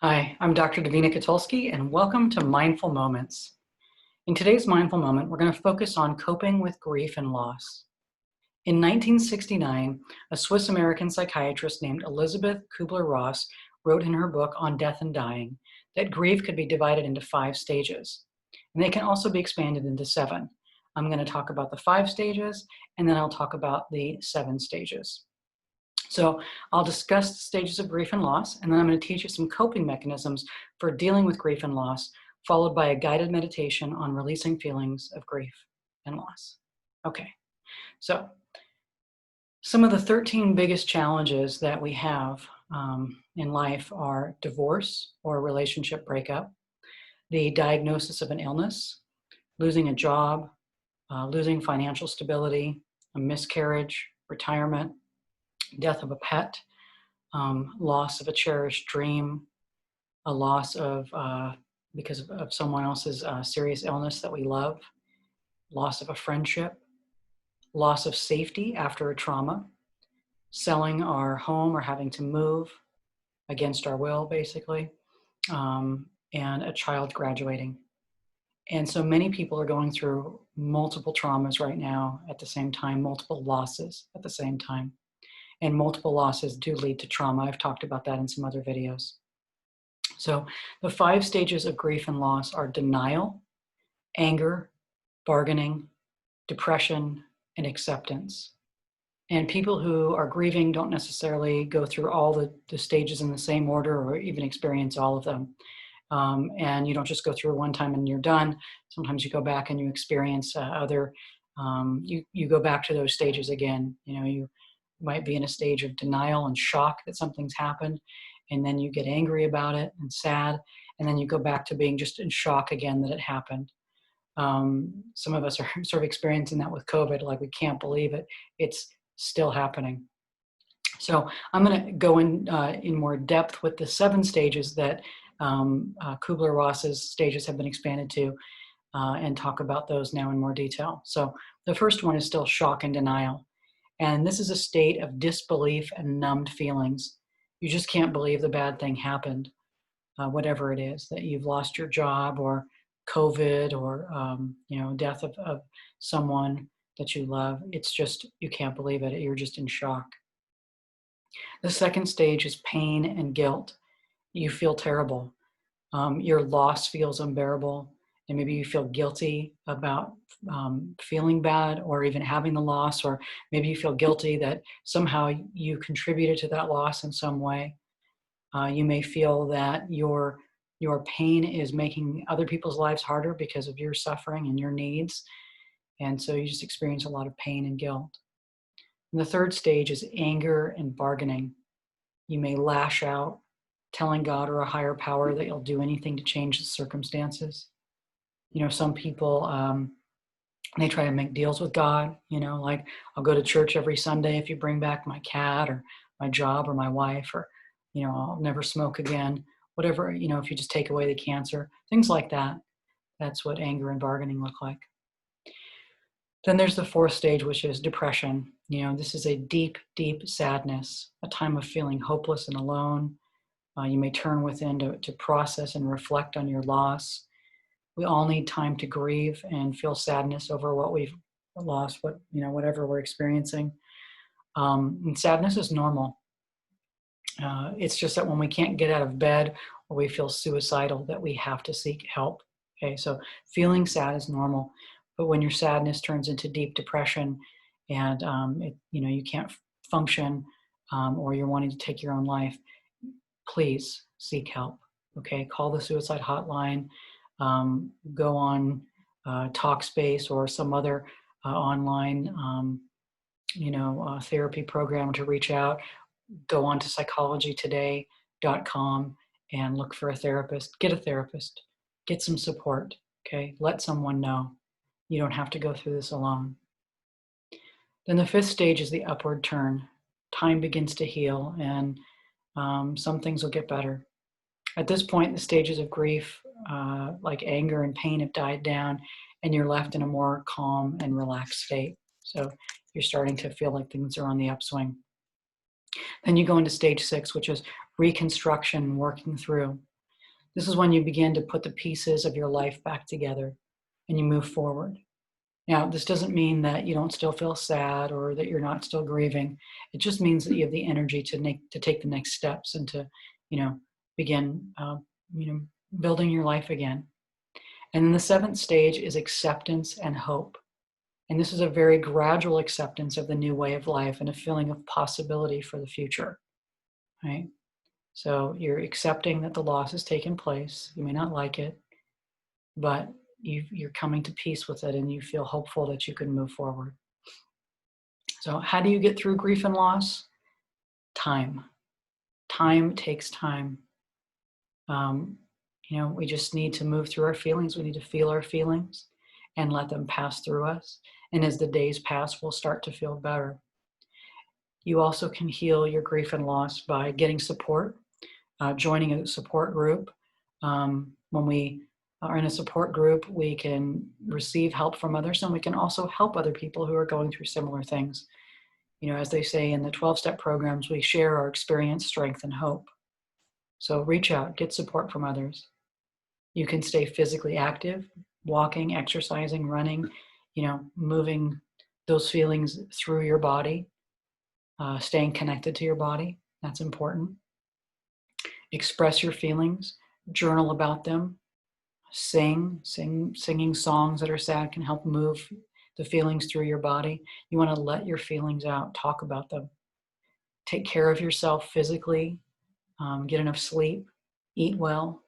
Hi, I'm Dr. Davina Kotulski, and welcome to Mindful Moments. In today's Mindful Moment, we're going to focus on coping with grief and loss. In 1969, a Swiss-American psychiatrist named Elizabeth Kubler-Ross wrote in her book On Death and Dying that grief could be divided into 5 stages, and they can also be expanded into 7. I'm going to talk about the 5 stages, and then I'll talk about the 7 stages. So I'll discuss the stages of grief and loss, and then I'm going to teach you some coping mechanisms for dealing with grief and loss, followed by a guided meditation on releasing feelings of grief and loss. Okay, so some of the 13 biggest challenges that we have in life are divorce or relationship breakup, the diagnosis of an illness, losing a job, losing financial stability, a miscarriage, retirement, death of a pet, loss of a cherished dream, a loss of because of someone else's serious illness that we love, loss of a friendship, loss of safety after a trauma, selling our home or having to move against our will, basically, and a child graduating. And so many people are going through multiple traumas right now at the same time, multiple losses at the same time. And multiple losses do lead to trauma. I've talked about that in some other videos. So the 5 stages of grief and loss are denial, anger, bargaining, depression, and acceptance. And people who are grieving don't necessarily go through all the stages in the same order or even experience all of them. And you don't just go through one time and you're done. Sometimes you go back and you experience you go back to those stages again. You know, you might be in a stage of denial and shock that something's happened, and then you get angry about it and sad, and then you go back to being just in shock again that it happened. Some of us are sort of experiencing that with COVID, like we can't believe it. It's still happening. So I'm going to go in more depth with the 7 stages that Kubler-Ross's stages have been expanded to, and talk about those now in more detail. So the first one is still shock and denial. And this is a state of disbelief and numbed feelings. You just can't believe the bad thing happened, whatever it is, that you've lost your job or COVID or death of someone that you love. It's just, you can't believe it. You're just in shock. The second stage is pain and guilt. You feel terrible. Your loss feels unbearable, and maybe you feel guilty about feeling bad or even having the loss, or maybe you feel guilty that somehow you contributed to that loss in some way. You may feel that your pain is making other people's lives harder because of your suffering and your needs, and so you just experience a lot of pain and guilt. And the third stage is anger and bargaining. You may lash out, telling God or a higher power that you'll do anything to change the circumstances. You know, some people, they try to make deals with God, like, I'll go to church every Sunday if you bring back my cat or my job or my wife, or, I'll never smoke again, whatever, if you just take away the cancer, things like that. That's what anger and bargaining look like. Then there's the 4th stage, which is depression. This is a deep, deep sadness, a time of feeling hopeless and alone. You may turn within to process and reflect on your loss. We all need time to grieve and feel sadness over what we've lost, whatever we're experiencing. And sadness is normal. It's just that when we can't get out of bed or we feel suicidal, that we have to seek help. Okay, so feeling sad is normal, but when your sadness turns into deep depression and you can't function, or you're wanting to take your own life, please seek help. Okay, call the suicide hotline. Go on Talkspace or some other online therapy program to reach out. Go on to psychologytoday.com and look for a therapist. Get a therapist. Get some support. Okay, let someone know. You don't have to go through this alone. Then the 5th stage is the upward turn. Time begins to heal, and some things will get better. At this point, the stages of grief, like anger and pain, have died down, and you're left in a more calm and relaxed state. So you're starting to feel like things are on the upswing. Then you go into stage 6, which is reconstruction, working through. This is when you begin to put the pieces of your life back together and you move forward. Now, this doesn't mean that you don't still feel sad or that you're not still grieving. It just means that you have the energy to take the next steps and to, begin, building your life again. And then the seventh stage is acceptance and hope. And this is a very gradual acceptance of the new way of life and a feeling of possibility for the future, right? So you're accepting that the loss has taken place. You may not like it, but you're coming to peace with it and you feel hopeful that you can move forward. So how do you get through grief and loss? Time. Time takes time. We just need to move through our feelings. We need to feel our feelings and let them pass through us. And as the days pass, we'll start to feel better. You also can heal your grief and loss by getting support, joining a support group. When we are in a support group, we can receive help from others, and we can also help other people who are going through similar things. As they say in the 12-step programs, we share our experience, strength, and hope. So reach out, get support from others. You can stay physically active, walking, exercising, running, moving those feelings through your body, staying connected to your body. That's important. Express your feelings, journal about them, singing songs that are sad can help move the feelings through your body. You want to let your feelings out, talk about them. Take care of yourself physically, get enough sleep, eat well,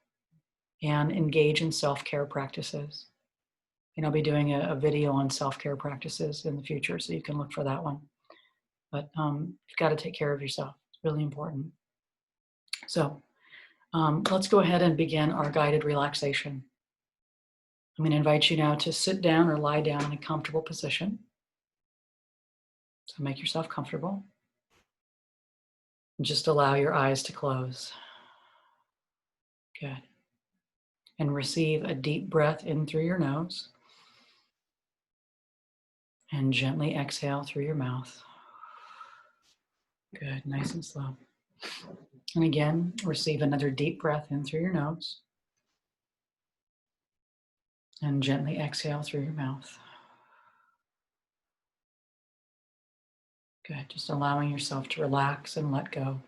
and engage in self-care practices. And I'll be doing a video on self-care practices in the future, so you can look for that one. But you've got to take care of yourself. It's really important. So let's go ahead and begin our guided relaxation. I'm going to invite you now to sit down or lie down in a comfortable position. So make yourself comfortable. And just allow your eyes to close. Good. And receive a deep breath in through your nose. And gently exhale through your mouth. Good, nice and slow. And again, receive another deep breath in through your nose. And gently exhale through your mouth. Good, just allowing yourself to relax and let go.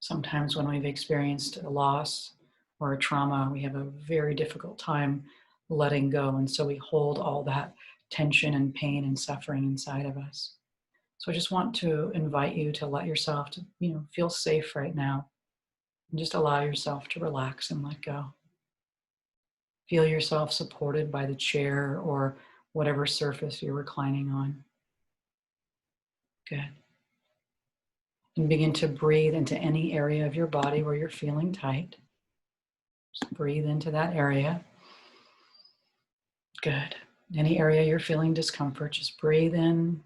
Sometimes when we've experienced a loss or a trauma, we have a very difficult time letting go. And so we hold all that tension and pain and suffering inside of us. So I just want to invite you to let yourself to, feel safe right now. And just allow yourself to relax and let go. Feel yourself supported by the chair or whatever surface you're reclining on. Good. And begin to breathe into any area of your body where you're feeling tight. Just breathe into that area. Good. Any area you're feeling discomfort, just breathe in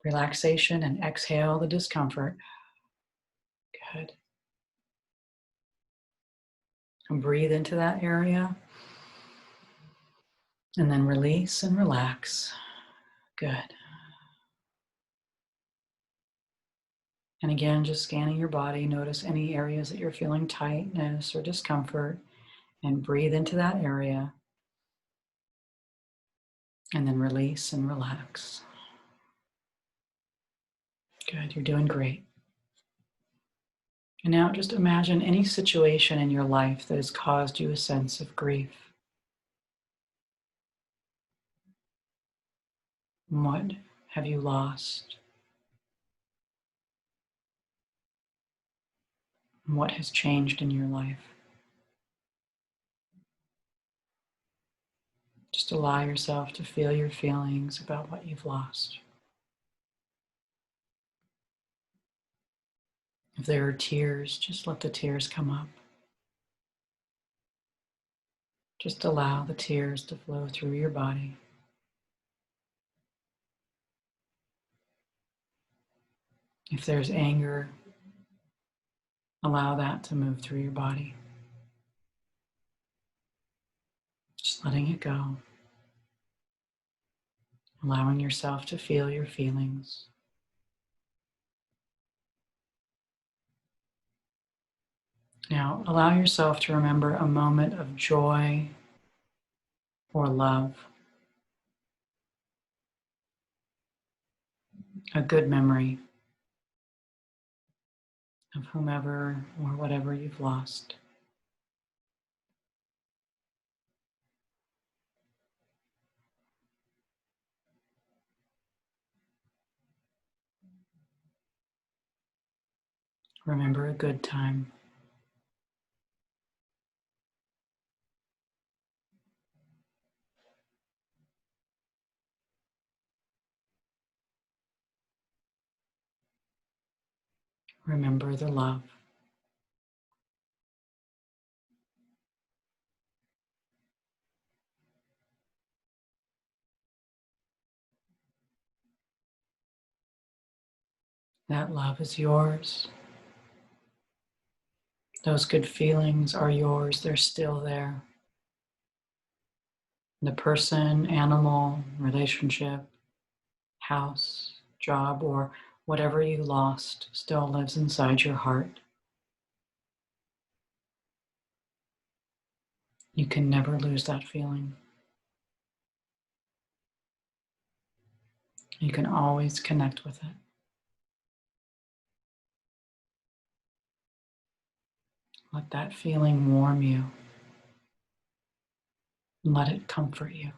relaxation and exhale the discomfort. Good. And breathe into that area. And then release and relax. Good. And again, just scanning your body, notice any areas that you're feeling tightness or discomfort, and breathe into that area. And then release and relax. Good, you're doing great. And now just imagine any situation in your life that has caused you a sense of grief. What have you lost? What has changed in your life? Just allow yourself to feel your feelings about what you've lost. If there are tears, just let the tears come up. Just allow the tears to flow through your body. If there's anger, allow that to move through your body. Just letting it go. Allowing yourself to feel your feelings. Now, allow yourself to remember a moment of joy or love, a good memory of whomever or whatever you've lost. Remember a good time. Remember the love. That love is yours. Those good feelings are yours. They're still there. The person, animal, relationship, house, job, or whatever you lost still lives inside your heart. You can never lose that feeling. You can always connect with it. Let that feeling warm you. And let it comfort you.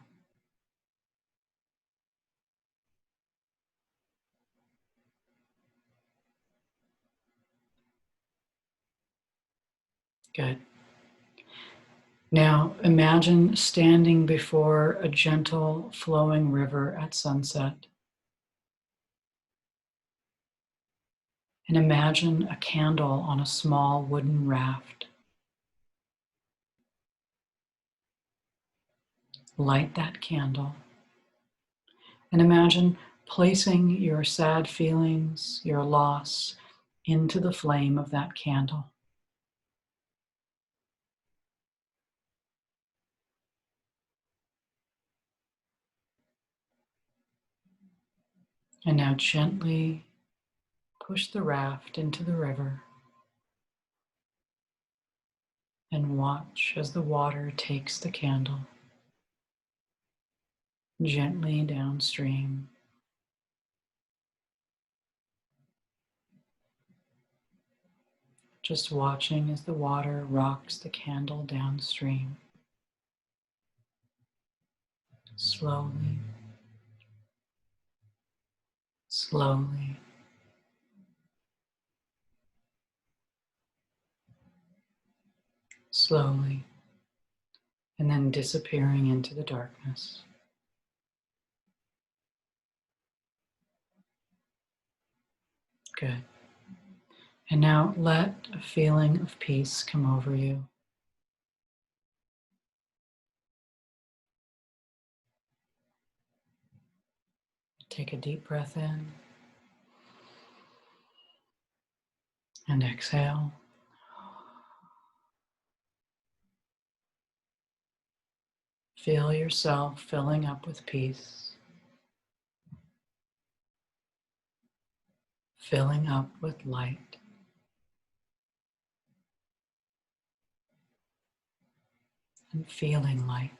Good. Now imagine standing before a gentle flowing river at sunset. And imagine a candle on a small wooden raft. Light that candle and imagine placing your sad feelings, your loss, into the flame of that candle. And now gently push the raft into the river and watch as the water takes the candle gently downstream. Just watching as the water rocks the candle downstream. Slowly, slowly. Slowly, and then disappearing into the darkness. Good. And now let a feeling of peace come over you. Take a deep breath in and exhale. Feel yourself filling up with peace, filling up with light, and feeling light.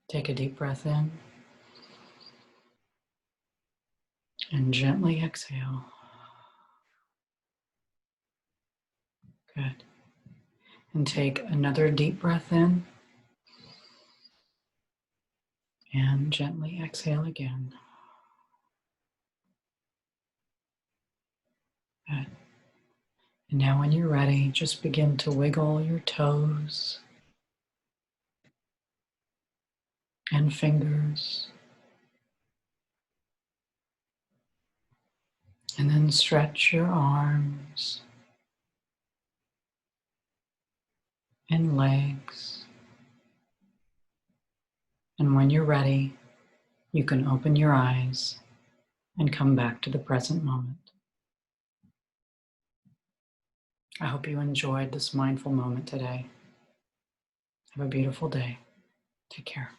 Take a deep breath in and gently exhale. Good. And take another deep breath in and gently exhale again. Good. And now when you're ready, just begin to wiggle your toes and fingers. And then stretch your arms and legs. And when you're ready, you can open your eyes and come back to the present moment. I hope you enjoyed this mindful moment today. Have a beautiful day. Take care.